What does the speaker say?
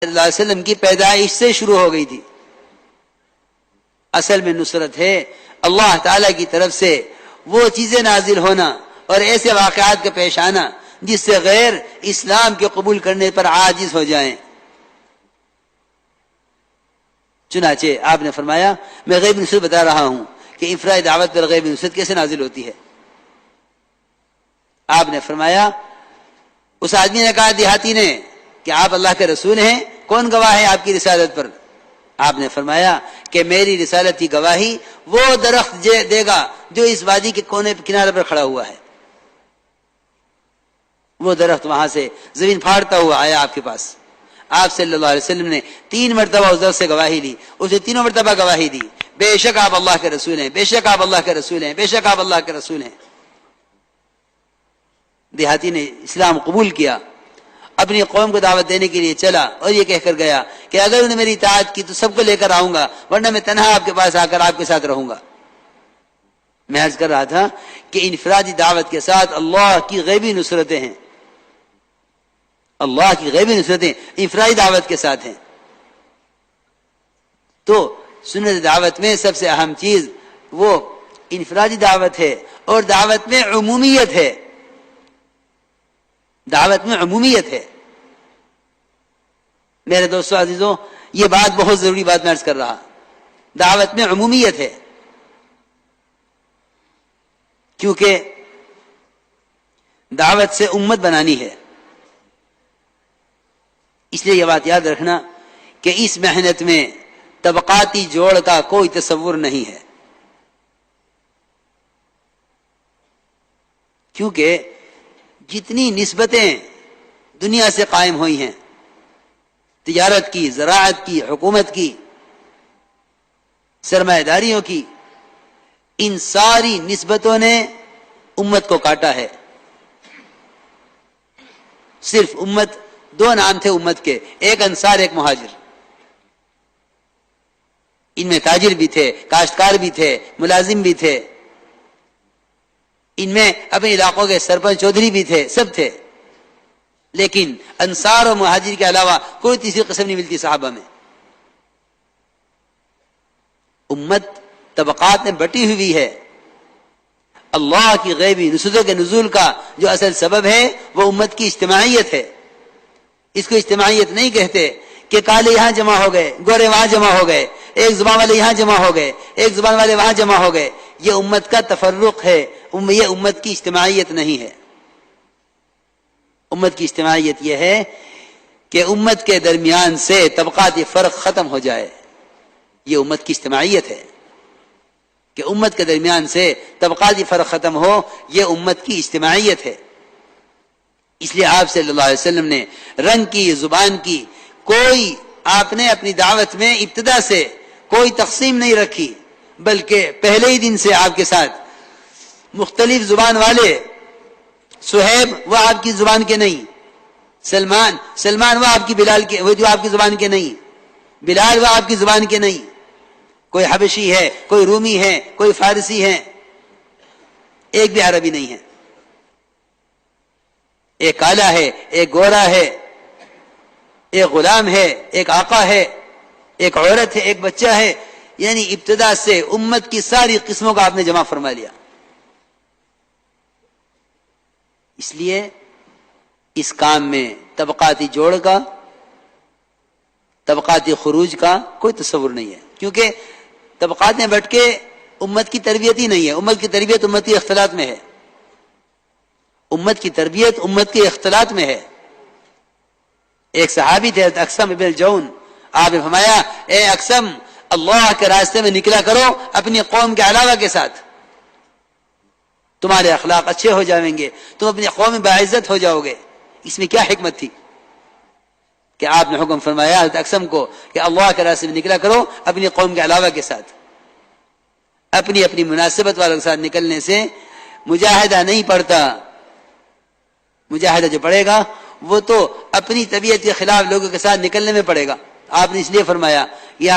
صلی اللہ علیہ وسلم کی پیدائش سے شروع ہو گئی تھی. اصل میں نصرت ہے اللہ تعالی کی طرف سے وہ چیزیں نازل ہونا اور ایسے واقعات کا پیش آنا جس سے غیر اسلام کے قبول کرنے پر عاجز ہو جائیں. چنانچہ آپ نے فرمایا میں غیب نصرت بتا رہا ہوں کہ افراد دعوت پر غیب نصرت کیسے نازل ہوتی ہے. آپ نے فرمایا اس آدمی نے کہا دیہاتی نے کہ آپ اللہ کے رسول ہیں, کون گواہ ہے آپ کی رسالت پر؟ آپ نے فرمایا کہ میری رسالت کی گواہی وہ درخت دے گا جو اس وادی کے کونے کنارے پر کھڑا ہوا ہے. وہ درخت وہاں سے زمین پھاڑتا ہوا آیا آپ کے پاس. آپ صلی اللہ علیہ وسلم نے 3 مرتبہ اس درخت سے گواہی لی. اسے 3 مرتبہ گواہی دی بے شک آپ اللہ کے رسول ہیں, بے شک آپ اللہ کے رسول ہیں, بے شک آپ اللہ کے رسول ہیں. دیہاتی نے اسلام قبول کیا, اپنی قوم کو دعوت دینے کے لیے چلا اور یہ کہہ کر گیا کہ اگر انہوں نے میری اطاعت کی تو سب کو لے کر آؤں گا, ورنہ میں تنہا آپ کے پاس آ کر آپ کے ساتھ رہوں گا. میں عرض کر رہا تھا کہ انفرادی دعوت کے ساتھ اللہ کی غیبی نصرتیں ہیں. اللہ کی غیبی نصرتیں انفرادی دعوت کے ساتھ ہیں. تو سنت دعوت میں سب سے اہم چیز وہ انفرادی دعوت ہے اور دعوت میں عمومیت ہے. دعوت میں عمومیت ہے. میرے دوستو عزیزوں, یہ بات بہت ضروری بات میں عرض کر رہا. دعوت میں عمومیت ہے کیونکہ دعوت سے امت بنانی ہے. اس لیے یہ بات یاد رکھنا کہ اس محنت میں طبقاتی جوڑ کا کوئی تصور نہیں ہے, کیونکہ جتنی نسبتیں دنیا سے قائم ہوئی ہیں, تجارت کی, زراعت کی, حکومت کی, سرمایہ داریوں کی, ان ساری نسبتوں نے امت کو کاٹا ہے. صرف امت 2 نام تھے امت کے, ایک انصار ایک مہاجر. ان میں تاجر بھی تھے, کاشتکار بھی تھے, ملازم بھی تھے, ان میں اپنے علاقوں کے سرپنچ چودھری بھی تھے, سب تھے. لیکن انصار اور مہاجر کے علاوہ کوئی تیسری قسم نہیں ملتی صحابہ میں. امت طبقات میں بٹی ہوئی ہے. اللہ کی غیبی نصرتوں کے نزول کا جو اصل سبب ہے وہ امت کی اجتماعیت ہے. اس کو اجتماعیت نہیں کہتے کہ کالے یہاں جمع ہو گئے, گورے وہاں جمع ہو گئے, ایک زبان والے یہاں جمع ہو گئے, ایک زبان والے وہاں جمع ہو گئے. یہ امت کا تفرق ہے, یہ امت کی اجتماعیت نہیں ہے. امت کی اجتماعیت یہ ہے کہ امت کے درمیان سے طبقاتی فرق ختم ہو جائے. یہ امت کی اجتماعیت ہے کہ امت کے درمیان سے طبقاتی فرق ختم ہو, یہ امت کی اجتماعیت ہے. اس لیے آپ صلی اللہ علیہ وسلم نے رنگ کی, زبان کی, کوئی آپ نے اپنی دعوت میں ابتدا سے کوئی تقسیم نہیں رکھی, بلکہ پہلے ہی دن سے آپ کے ساتھ مختلف زبان والے, صہیب وہ آپ کی زبان کے نہیں, سلمان وہ آپ کی بلال کے, وہ جو آپ کی زبان کے نہیں, بلال وہ آپ کی زبان کے نہیں, کوئی حبشی ہے, کوئی رومی ہے, کوئی فارسی ہے, ایک بھی عربی نہیں ہے. ایک کالا ہے, ایک گورا ہے, ایک غلام ہے, ایک آقا ہے, ایک عورت ہے, ایک بچہ ہے. یعنی ابتدا سے امت کی ساری قسموں کا آپ نے جمع فرما لیا. اس لیے اس کام میں طبقاتی جوڑ کا, طبقاتی خروج کا کوئی تصور نہیں ہے, کیونکہ طبقات میں بٹ کے امت کی تربیت ہی نہیں ہے. امت کی تربیت امتی اختلاط میں ہے. امت کی تربیت امت کے اختلاط میں ہے. ایک صحابی تھے اقسم ابن الجون, آپ نے فرمایا اے اقسم, اللہ کے راستے میں نکلا کرو اپنی قوم کے علاوہ کے ساتھ, تمہارے اخلاق اچھے ہو جائیں گے, تم اپنی قوم میں باعزت ہو جاؤ گے. اس میں کیا حکمت تھی کہ آپ نے حکم فرمایا حضرت اقسم کو کہ اللہ کے راستے میں نکلا کرو اپنی قوم کے علاوہ کے ساتھ. اپنی اپنی مناسبت والوں کے ساتھ نکلنے سے مجاہدہ نہیں پڑتا. مجاہدہ جو پڑے گا وہ تو اپنی طبیعت کے خلاف لوگوں کے ساتھ نکلنے میں پڑے گا. آپ نے اس لیے فرمایا یہ